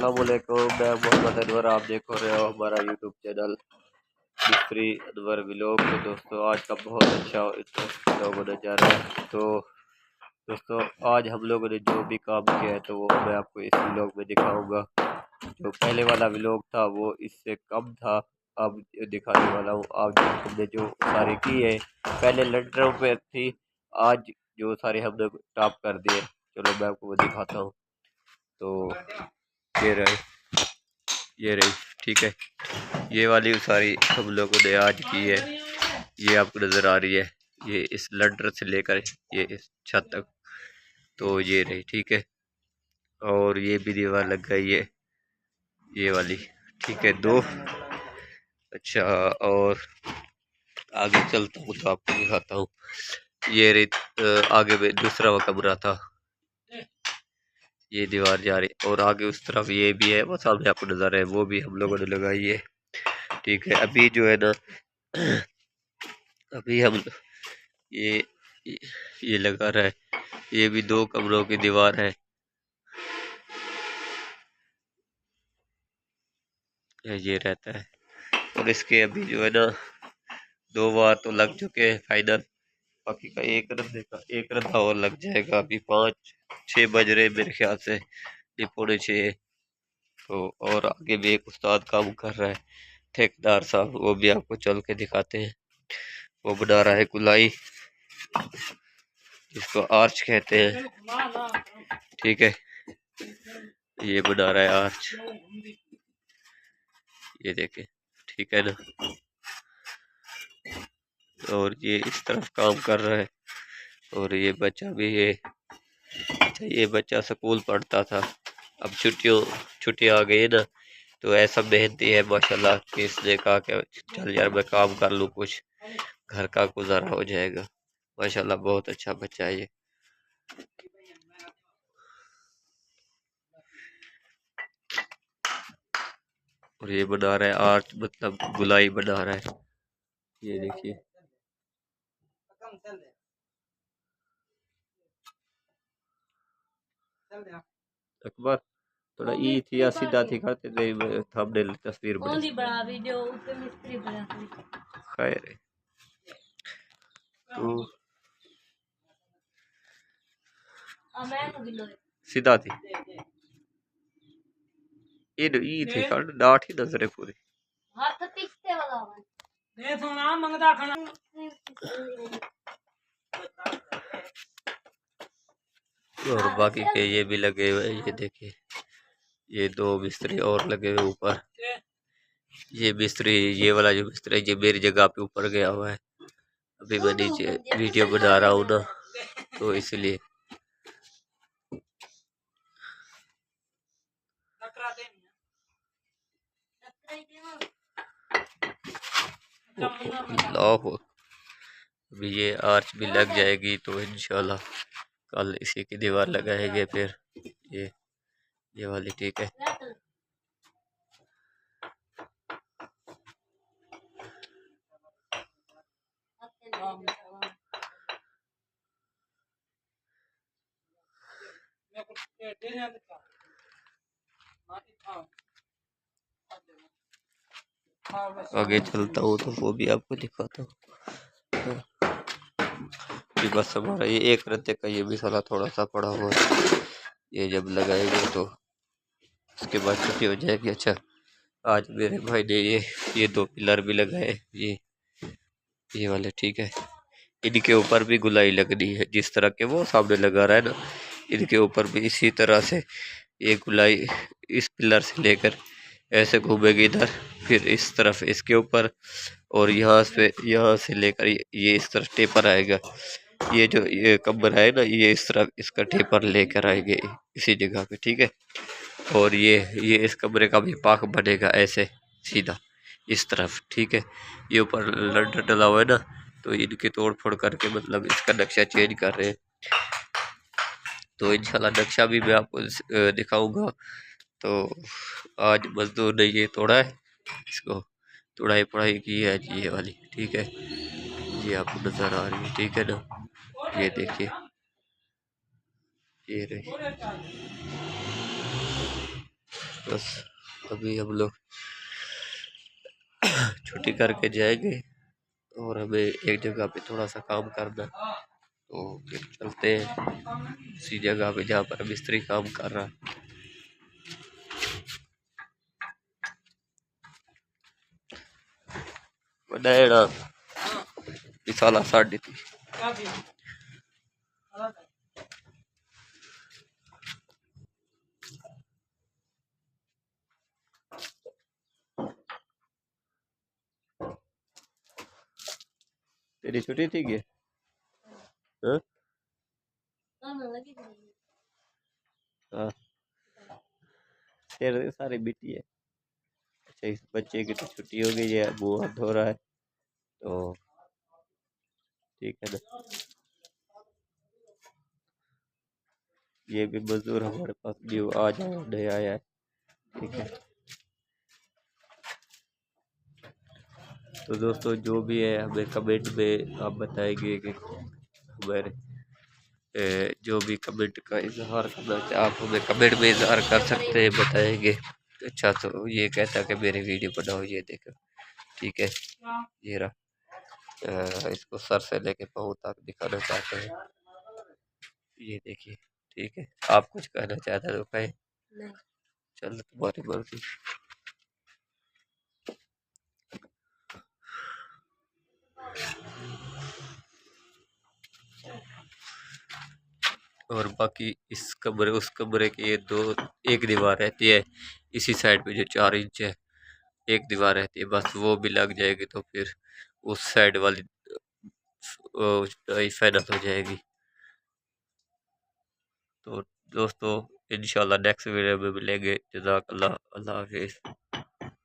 अस्सलाम वालेकुम, मैं मोहम्मद अनवर। आप देख रहे हो हमारा यूट्यूब चैनल मिस्त्री अनवर व्लॉग। तो दोस्तों आज का बहुत अच्छा व्लॉग होने जा रहा है। तो दोस्तों आज हम लोगों ने जो भी काम किया है तो वो मैं आपको इस व्लॉग में दिखाऊंगा। जो पहले वाला व्लॉग था वो इससे कम था, अब दिखाने वाला हूँ। आज हमने जो सारे की है, पहले लंटरों पे थी, आज जो सारे हमने टॉप कर दिए। चलो मैं आपको वो दिखाता हूँ। तो ये रहे, ये रही, ठीक है। ये वाली सारी हम लोगों ने आज की है, ये आपको नज़र आ रही है। ये इस लंटर से लेकर ये इस छत तक, तो ये रही, ठीक है। और ये भी दीवार लग गई है, ये वाली, ठीक है, दो। अच्छा, और आगे चलता हूँ तो आपको दिखाता हूँ। ये रही, आगे में दूसरा वो कमरा था, ये दीवार जा रही, और आगे उस तरफ ये भी है, वो सामने आपको नजर है, वो भी हम लोगों ने लगाई है, ठीक है। अभी जो है ना, अभी हम ये ये लगा रहा है, ये भी दो कमरों की दीवार है, ये रहता है। और इसके अभी जो है ना, दो बार तो लग चुके हैं फाइनल, बाकी का एक रद्दा और लग जाएगा। अभी 5-6 बज रहे मेरे ख्याल से, ये 5:45। तो और आगे भी एक उस्ताद काम कर रहा है, ठेकेदार साहब, वो भी आपको चल के दिखाते हैं। वो बना रहा है गुलाई, जिसको आर्च कहते हैं, ठीक है। ये बना रहा है आर्च, ये देखे, ठीक है ना। और ये इस तरफ काम कर रहा है, और ये बच्चा भी है। अच्छा, ये बच्चा स्कूल पढ़ता था, अब छुट्टियां आ गई है ना, तो ऐसा मेहनती है माशाल्लाह कि इसने कहा कि चल यार मैं काम कर लूँ, कुछ घर का गुजारा हो जाएगा। माशाल्लाह बहुत अच्छा बच्चा है ये। और ये बना रहा है आर्च, मतलब गुलाई बना रहा है, ये देखिए। अकबर थोड़ा ई थी या सीधा थी करते थे, थंबनेल तस्वीर बड़ी खैर है। तो सीधा थी, ये ई थी कर डांट ही नजर है पूरी। और बाकी के ये भी लगे हुए हैं, ये देखिए, ये दो मिस्त्री और लगे हुए ऊपर। ये मिस्त्री, ये वाला जो मिस्त्री है, ये मेरी जगह पे ऊपर गया हुआ है। अभी मैं नीचे वीडियो बना रहा हूँ ना, तो इसलिए। अभी ये आर्च भी लग जाएगी तो इंशाल्लाह कल इसी की दीवार लगाएंगे फिर, ये वाली, ठीक है। आगे चलता हूँ तो वो भी आपको दिखाता हूँ। बस हमारा ये एक रत्ते का ये भी साला थोड़ा सा पड़ा हुआ है, ये जब लगाएंगे तो उसके बाद छुट्टी हो जाएगी। अच्छा, आज मेरे भाई ने ये दो पिलर भी लगाए, ये वाले, ठीक है। इनके ऊपर भी गुलाई लगनी है, जिस तरह के वो सामने लगा रहा है ना, इनके ऊपर भी इसी तरह से ये गुलाई इस पिलर से लेकर ऐसे घूमेगी इधर, फिर इस तरफ इसके ऊपर, और यहाँ से लेकर ये इस तरफ टेपर आएगा। ये जो ये कमरा है ना, ये इस तरफ इसका टेपर लेकर आएंगे इसी जगह पे, ठीक है। और ये इस कमरे का भी पाक बनेगा ऐसे सीधा इस तरफ, ठीक है। ये ऊपर लंटर डला हुआ है ना, तो इनकी तोड़ फोड़ करके मतलब इसका नक्शा चेंज कर रहे हैं। तो इंशाल्लाह नक्शा भी मैं आपको दिखाऊंगा। तो आज मजदूर ने ये तोड़ा है, इसको तोड़ाई पढ़ाई की है जी, ये वाली, ठीक है। ये आपको नजर आ रही है, ठीक है ना, ये देखिए, ये रही। बस अभी हम लोग छुट्टी करके जाएंगे और हमें एक जगह पे थोड़ा सा काम करना है, तो फिर चलते हैं उसी जगह पे जहाँ पर मिस्त्री काम कर रहा है। बनाएड़ा विशाला साड़ी थी तेरी छुट्टी थी क्या? हाँ हाँ, तेरे सारी बेटी है। अच्छा, इस बच्चे की तो छुट्टी हो गई है, वो हाथ धो रहा है, तो ठीक है ना। ये भी मजदूर हमारे पास न्यू आज नया आया है, ठीक है। तो दोस्तों जो भी है हमें कमेंट में आप बताएंगे कि हमारे जो भी कमेंट का इजहार करना चाहे आप हमें कमेंट में इजहार कर सकते हैं, बताएंगे। अच्छा, तो ये कहता है कि मेरी वीडियो बनाओ, ये देखो, ठीक है। ये रहा, इसको सर से लेके पाँव तक दिखाना चाहते हैं, ये देखिए, ठीक है। आप कुछ कहना चाहते हो तो कहें। चलो तुम्हारी मर्जी। और बाकी इस कमरे उस कमरे के ये दो एक दीवार रहती है, इसी साइड पे जो 4 इंच है एक दीवार रहती है, बस वो भी लग जाएगी तो फिर उस साइड वाली फाइनल हो जाएगी। तो दोस्तों इंशाल्लाह नेक्स्ट वीडियो में मिलेंगे। जज़ाकल्लाह, अल्लाह हाफिज़।